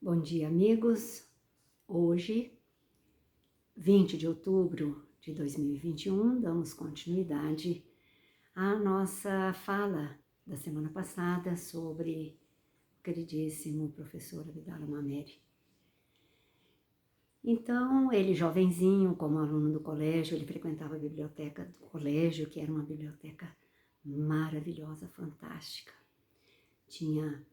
Bom dia, amigos. Hoje, 20 de outubro de 2021, damos continuidade à nossa fala da semana passada sobre o queridíssimo professor Abdala Mameri. Então, ele jovenzinho, como aluno do colégio, ele frequentava a biblioteca do colégio, que era uma biblioteca maravilhosa, fantástica. Tinha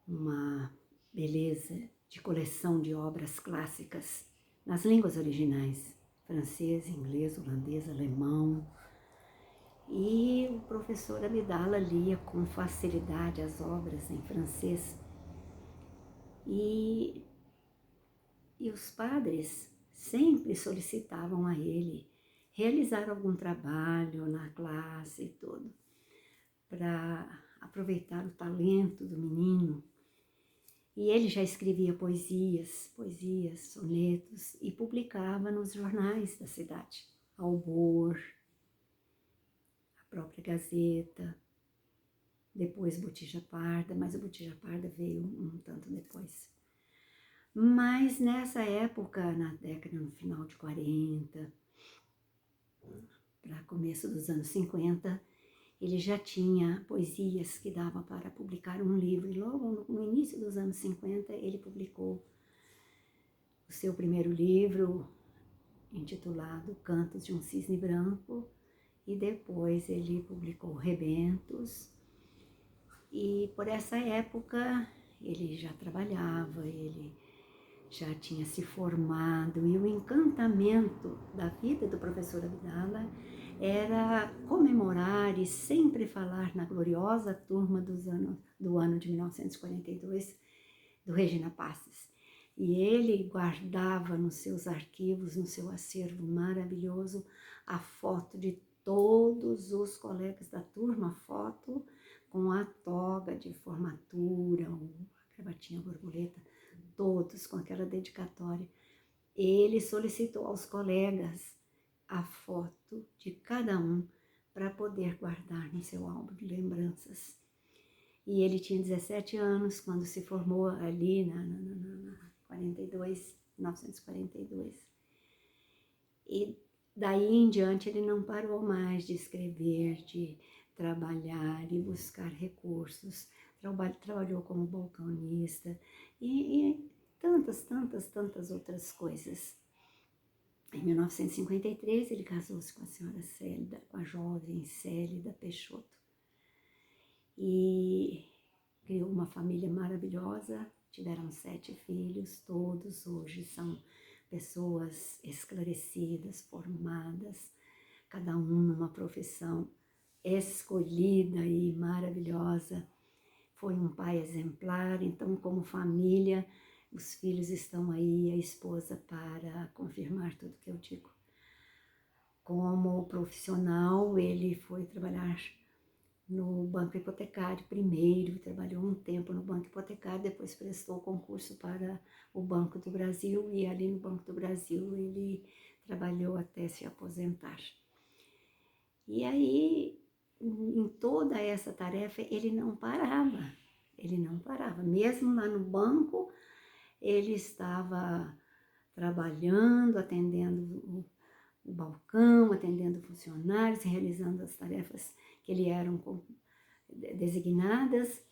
uma beleza de coleção de obras clássicas nas línguas originais, francês, inglês, holandês, alemão. E o professor Abdala lia com facilidade as obras em francês. E os padres sempre solicitavam a ele realizar algum trabalho na classe e tudo, para aproveitar o talento do menino. E ele já escrevia poesias, sonetos, e publicava nos jornais da cidade. Albor, a própria Gazeta, depois Botija Parda, mas o Botija Parda veio um tanto depois. Mas nessa época, na década, no final de 40, para começo dos anos 50, ele já tinha poesias que dava para publicar um livro. E logo no início dos anos 50, ele publicou o seu primeiro livro, intitulado Cantos de um Cisne Branco, e depois ele publicou Rebentos. E por essa época ele já trabalhava, ele já tinha se formado, e o encantamento da vida do professor Abdala era comemorar e sempre falar na gloriosa turma do ano de 1942 do Regina Passes. E ele guardava nos seus arquivos, no seu acervo maravilhoso, a foto de todos os colegas da turma, foto com a toga de formatura, a gravatinha borboleta, todos com aquela dedicatória. Ele solicitou aos colegas a foto de cada um para poder guardar no seu álbum de lembranças. E ele tinha 17 anos quando se formou ali na 1942. E daí em diante ele não parou mais de escrever, de trabalhar e buscar recursos. Trabalhou como balconista e tantas outras coisas. Em 1953 ele casou-se com a senhora Célida, com a jovem Célida Peixoto. E criou uma família maravilhosa, tiveram 7 filhos, todos hoje são pessoas esclarecidas, formadas, cada um numa profissão escolhida e maravilhosa. Foi um pai exemplar, então como família, os filhos estão aí, a esposa para confirmar tudo que eu digo. Como profissional, ele foi trabalhar no Banco Hipotecário primeiro, trabalhou um tempo no Banco Hipotecário, depois prestou concurso para o Banco do Brasil, e ali no Banco do Brasil ele trabalhou até se aposentar. E aí, em toda essa tarefa, ele não parava, mesmo lá no banco, ele estava trabalhando, atendendo o balcão, atendendo funcionários, realizando as tarefas que lhe eram designadas,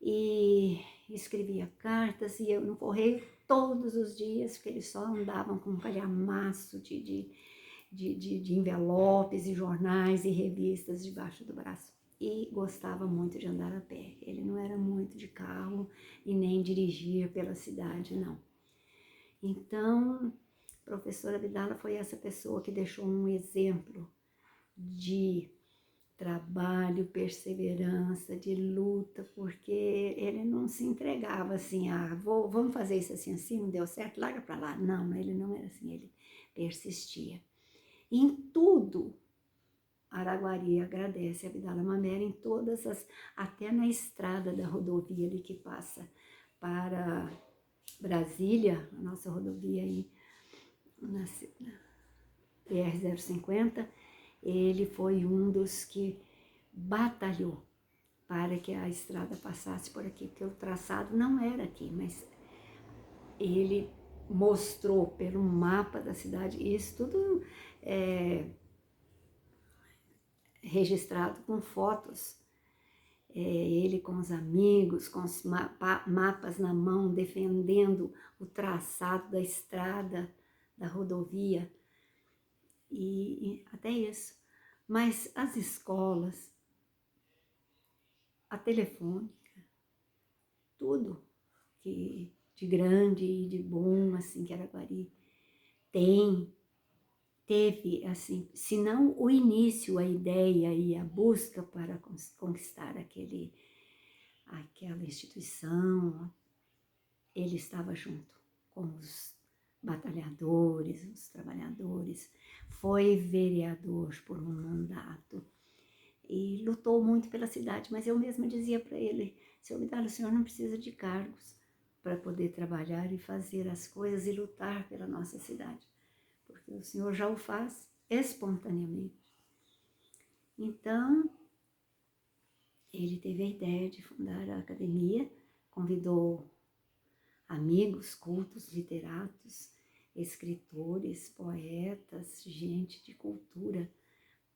e escrevia cartas, e eu no correio todos os dias, porque eles só andavam com um calhamaço de envelopes e jornais e revistas debaixo do braço. E gostava muito de andar a pé. Ele não era muito de carro e nem dirigir pela cidade, não. Então, a professora Abdala foi essa pessoa que deixou um exemplo de trabalho, perseverança, de luta, porque ele não se entregava assim, vamos fazer isso assim, não deu certo, larga para lá. Não, ele não era assim, ele persistia. Em tudo, Araguari agradece a Abdala Mameri, em todas até na estrada da rodovia ali que passa para Brasília, a nossa rodovia aí, na BR-050, ele foi um dos que batalhou para que a estrada passasse por aqui, porque o traçado não era aqui, mas ele mostrou pelo mapa da cidade, isso tudo registrado com fotos, ele com os amigos, com os mapas na mão, defendendo o traçado da estrada, da rodovia, e até isso. Mas as escolas, a telefônica, tudo que de grande e de bom, assim, que Araguari teve, assim, se não o início, a ideia e a busca para conquistar aquela instituição, ele estava junto com os batalhadores, os trabalhadores, foi vereador por um mandato e lutou muito pela cidade, mas eu mesma dizia para ele, seu Abdala, o senhor não precisa de cargos para poder trabalhar e fazer as coisas e lutar pela nossa cidade, porque o senhor já o faz espontaneamente. Então, ele teve a ideia de fundar a academia, convidou amigos, cultos, literatos, escritores, poetas, gente de cultura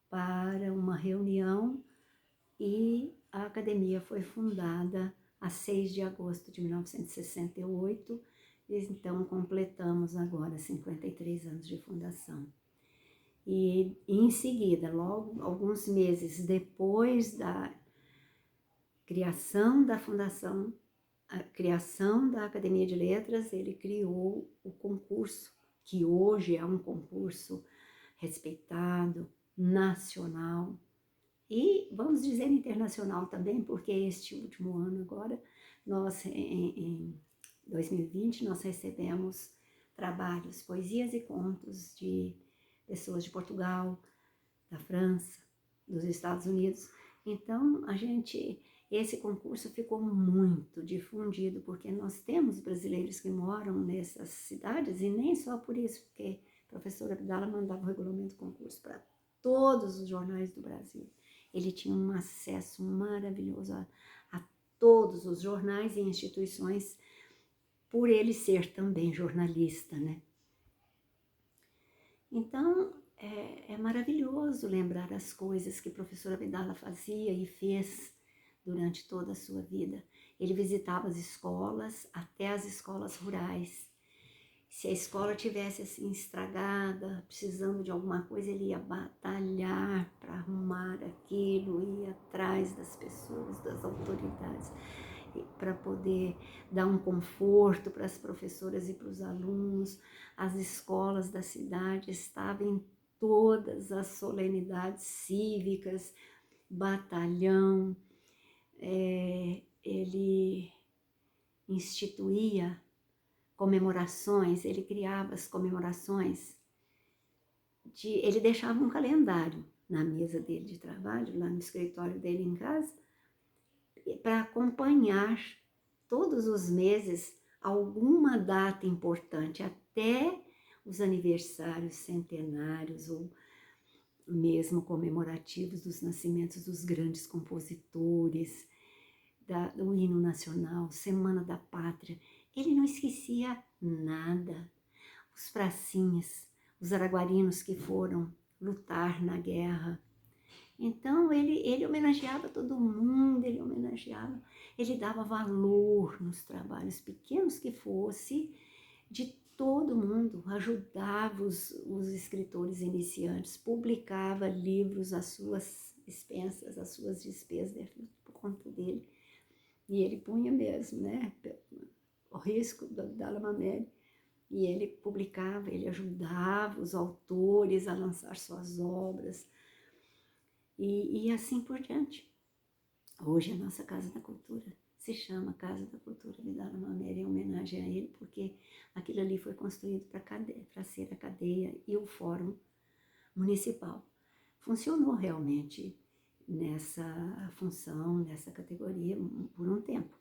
para uma reunião, e a academia foi fundada a 6 de agosto de 1968, então completamos agora 53 anos de fundação. E em seguida, logo alguns meses depois da criação da fundação, a criação da Academia de Letras, ele criou o concurso, que hoje é um concurso respeitado, nacional e, vamos dizer, internacional também, porque este último ano agora, nós, em 2020, nós recebemos trabalhos, poesias e contos de pessoas de Portugal, da França, dos Estados Unidos. Então, esse concurso ficou muito difundido, porque nós temos brasileiros que moram nessas cidades, e nem só por isso, porque a professora Abdala mandava o regulamento do concurso para todos os jornais do Brasil. Ele tinha um acesso maravilhoso a todos os jornais e instituições, por ele ser também jornalista, né? Então, é maravilhoso lembrar as coisas que o professor Abdala fazia e fez durante toda a sua vida. Ele visitava as escolas, até as escolas rurais. Se a escola tivesse assim estragada, precisando de alguma coisa, ele ia batalhar para arrumar aquilo, ir atrás das pessoas, das autoridades, para poder dar um conforto para as professoras e para os alunos. As escolas da cidade estavam em todas as solenidades cívicas, batalhão. Ele instituía comemorações, ele criava as comemorações, ele deixava um calendário na mesa dele de trabalho, lá no escritório dele em casa, para acompanhar todos os meses alguma data importante, até os aniversários centenários ou mesmo comemorativos dos nascimentos dos grandes compositores, do hino nacional, Semana da Pátria. Ele não esquecia nada. Os pracinhas, os araguarinos que foram lutar na guerra. Então, ele homenageava todo mundo, ele dava valor nos trabalhos, pequenos que fosse, de todo mundo, ajudava os escritores iniciantes, publicava livros às suas expensas, às suas despesas, por conta dele. E ele punha mesmo, né, o risco da Abdala Mameli. E ele publicava, ele ajudava os autores a lançar suas obras. E assim por diante. Hoje a nossa Casa da Cultura se chama Casa da Cultura Abdala Mameli, em homenagem a ele, porque aquilo ali foi construído para ser a cadeia e o fórum municipal. Funcionou realmente nessa função, nessa categoria, por um tempo.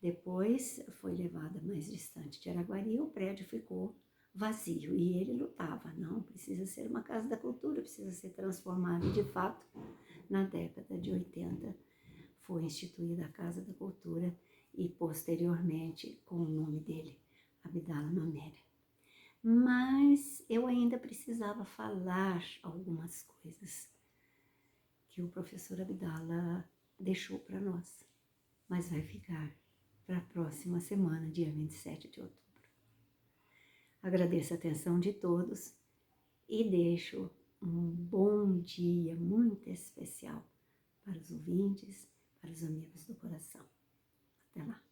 Depois foi levada mais distante de Araguari, o prédio ficou vazio e ele lutava, não, precisa ser uma Casa da Cultura, precisa ser transformada. E de fato, na década de 80, foi instituída a Casa da Cultura e posteriormente com o nome dele, Abdala Maméria. Mas eu ainda precisava falar algumas coisas que o professor Abdala deixou para nós, mas vai ficar para a próxima semana, dia 27 de outubro. Agradeço a atenção de todos e deixo um bom dia muito especial para os ouvintes, para os amigos do coração. Até lá.